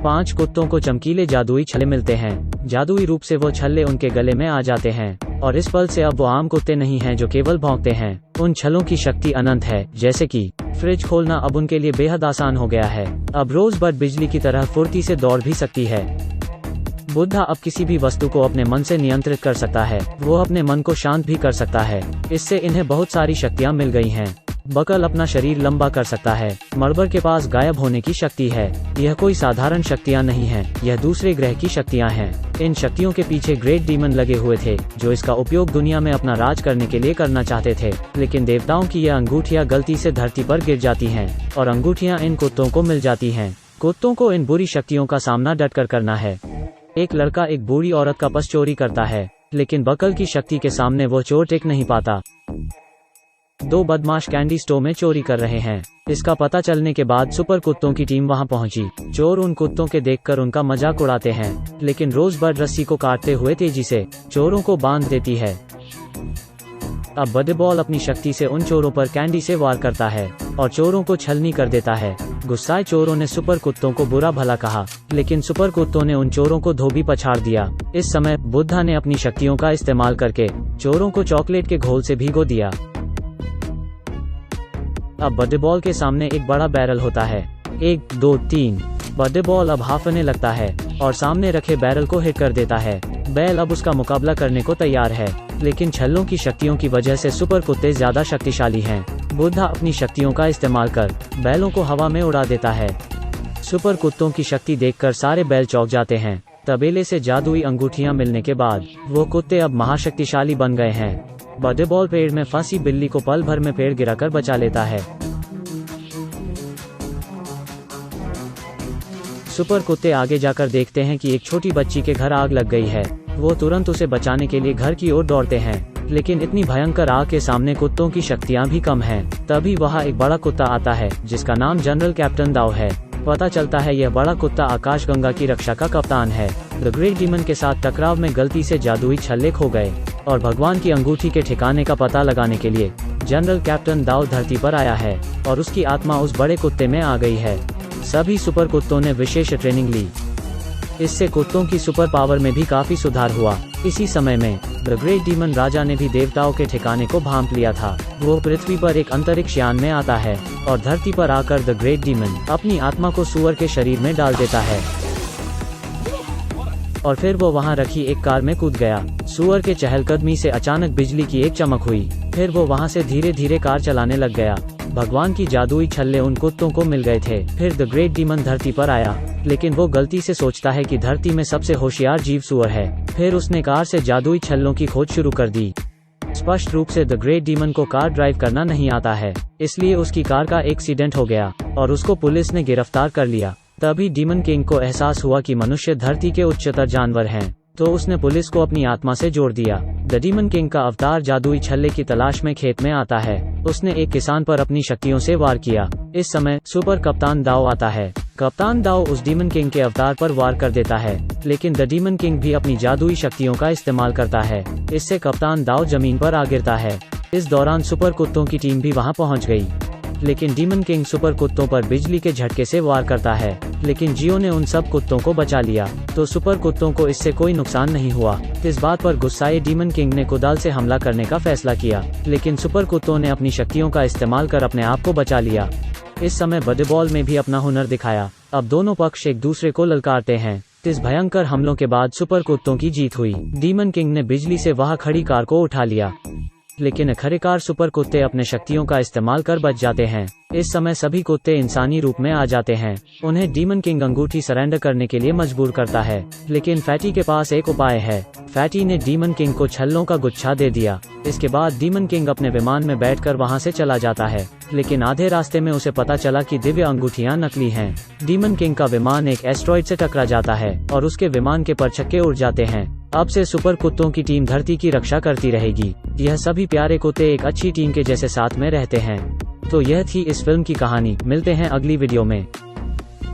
5 कुत्तों को चमकीले जादुई छल्ले मिलते हैं। जादुई रूप से वो छल्ले उनके गले में आ जाते हैं और इस पल से अब वो आम कुत्ते नहीं हैं जो केवल भौंकते हैं। उन छल्लों की शक्ति अनंत है, जैसे कि फ्रिज खोलना अब उनके लिए बेहद आसान हो गया है। अब रोजबड बिजली की तरह फुर्ती से दौड़ भी सकती है। बुद्धा अब किसी भी वस्तु को अपने मन से नियंत्रित कर सकता है। वो अपने मन को शांत भी कर सकता है। इससे इन्हें बहुत सारी शक्तियाँ मिल गई हैं। बकल अपना शरीर लंबा कर सकता है। मर्बर के पास गायब होने की शक्ति है। यह कोई साधारण शक्तियाँ नहीं हैं, यह दूसरे ग्रह की शक्तियाँ हैं। इन शक्तियों के पीछे ग्रेट डीमन लगे हुए थे, जो इसका उपयोग दुनिया में अपना राज करने के लिए करना चाहते थे। लेकिन देवताओं की यह अंगूठियाँ गलती से धरती पर गिर जाती हैं और अंगूठियाँ इन कुत्तों को मिल जाती हैं। कुत्तों को इन बुरी शक्तियों का सामना डटकर करना है। एक लड़का एक बूढ़ी औरत का पर्स चोरी करता है, लेकिन बकल की शक्ति के सामने वो चोर टिक नहीं पाता। 2 बदमाश कैंडी स्टोर में चोरी कर रहे हैं। इसका पता चलने के बाद सुपर कुत्तों की टीम वहां पहुंची। चोर उन कुत्तों के देखकर उनका मजाक उड़ाते हैं, लेकिन रोजबड रस्सी को काटते हुए तेजी से चोरों को बांध देती है। अब बडेबॉल अपनी शक्ति से उन चोरों पर कैंडी से वार करता है और चोरों को छलनी कर देता है। गुस्साए चोरों ने सुपर कुत्तों को बुरा भला कहा, लेकिन सुपर कुत्तों ने उन चोरों को धोबी पछाड़ दिया। इस समय बुद्धा ने अपनी शक्तियों का इस्तेमाल करके चोरों को चॉकलेट के घोल से भिगो दिया। अब बडेबॉल के सामने एक बड़ा बैरल होता है। 1 2 3 बडेबॉल अब हांफने लगता है और सामने रखे बैरल को हिट कर देता है। बैल अब उसका मुकाबला करने को तैयार है, लेकिन छल्लों की शक्तियों की वजह से सुपर कुत्ते ज्यादा शक्तिशाली हैं। बुद्धा अपनी शक्तियों का इस्तेमाल कर बैलों को हवा में उड़ा देता है। सुपर कुत्तों की शक्ति देखकर सारे बैल चौंक जाते हैं। तबेले से जादुई अंगूठियां मिलने के बाद वो कुत्ते अब महाशक्तिशाली बन गए हैं। बडेबॉल पेड़ में फंसी बिल्ली को पल भर में पेड़ गिराकर बचा लेता है। सुपर कुत्ते आगे जाकर देखते हैं कि एक छोटी बच्ची के घर आग लग गई है। वो तुरंत उसे बचाने के लिए घर की ओर दौड़ते हैं, लेकिन इतनी भयंकर आग के सामने कुत्तों की शक्तियां भी कम हैं। तभी वहां एक बड़ा कुत्ता आता है, जिसका नाम जनरल कैप्टन दाओ है। पता चलता है यह बड़ा कुत्ता आकाशगंगा की रक्षा का कप्तान है। द ग्रेट डीमन के साथ टकराव में गलती से जादुई छल्ले खो गए और भगवान की अंगूठी के ठिकाने का पता लगाने के लिए जनरल कैप्टन दाओ धरती पर आया है और उसकी आत्मा उस बड़े कुत्ते में आ गई है। सभी सुपर कुत्तों ने विशेष ट्रेनिंग ली। इससे कुत्तों की सुपर पावर में भी काफी सुधार हुआ। इसी समय में द ग्रेट डीमन राजा ने भी देवताओं के ठिकाने को भांप लिया था। वो पृथ्वी पर एक अंतरिक्ष यान में आता है और धरती पर आकर द ग्रेट डीमन अपनी आत्मा को सुअर के शरीर में डाल देता है और फिर वो वहां रखी एक कार में कूद गया। सुअर के चहलकदमी से अचानक बिजली की एक चमक हुई। फिर वो वहां से धीरे धीरे कार चलाने लग गया। भगवान की जादुई छल्ले उन कुत्तों को मिल गए थे। फिर द ग्रेट डीमन धरती पर आया, लेकिन वो गलती से सोचता है कि धरती में सबसे होशियार जीव सुअर है। फिर उसने कार से जादुई छल्लों की खोज शुरू कर दी। स्पष्ट रूप से द ग्रेट डीमन को कार ड्राइव करना नहीं आता है, इसलिए उसकी कार का एक्सीडेंट हो गया और उसको पुलिस ने गिरफ्तार कर लिया। तभी डीमन किंग को एहसास हुआ कि मनुष्य धरती के उच्चतर जानवर हैं, तो उसने पुलिस को अपनी आत्मा से जोड़ दिया। द डीमन किंग का अवतार जादुई छल्ले की तलाश में खेत में आता है। उसने एक किसान पर अपनी शक्तियों से वार किया। इस समय सुपर कप्तान दाओ आता है। कप्तान दाओ उस डीमन किंग के अवतार पर वार कर देता है, लेकिन द डीमन किंग भी अपनी जादुई शक्तियों का इस्तेमाल करता है। इससे कप्तान दाओ जमीन पर आ गिरता है। इस दौरान सुपर कुत्तों की टीम भी वहां पहुंच गई, लेकिन डीमन किंग सुपर कुत्तों पर बिजली के झटके से वार करता है, लेकिन जियो ने उन सब कुत्तों को बचा लिया, तो सुपर कुत्तों को इससे कोई नुकसान नहीं हुआ। इस बात पर गुस्साए डीमन किंग ने कुदाल से हमला करने का फैसला किया, लेकिन सुपर कुत्तों ने अपनी शक्तियों का इस्तेमाल कर अपने आप को बचा लिया। इस समय बडेबॉल में भी अपना हुनर दिखाया। अब दोनों पक्ष एक दूसरे को ललकारते हैं। इस भयंकर हमलों के बाद सुपर कुत्तों की जीत हुई। डीमन किंग ने बिजली से वहां खड़ी कार को उठा लिया, लेकिन आखिरकार सुपर कुत्ते अपने शक्तियों का इस्तेमाल कर बच जाते हैं। इस समय सभी कुत्ते इंसानी रूप में आ जाते हैं। उन्हें डीमन किंग अंगूठी सरेंडर करने के लिए मजबूर करता है, लेकिन फैटी के पास एक उपाय है। फैटी ने डीमन किंग को छल्लों का गुच्छा दे दिया। इसके बाद डीमन किंग अपने विमान में बैठकर वहां से चला जाता है, लेकिन आधे रास्ते में उसे पता चला कि दिव्य अंगूठियां नकली हैं। डीमन किंग का विमान एक एस्ट्रॉइड से टकरा जाता है और उसके विमान के परछक्के उड़ जाते हैं। अब से सुपर कुत्तों की टीम धरती की रक्षा करती रहेगी। यह सभी प्यारे कुत्ते एक अच्छी टीम के जैसे साथ में रहते हैं। तो यह थी इस फिल्म की कहानी। मिलते हैं अगली वीडियो में।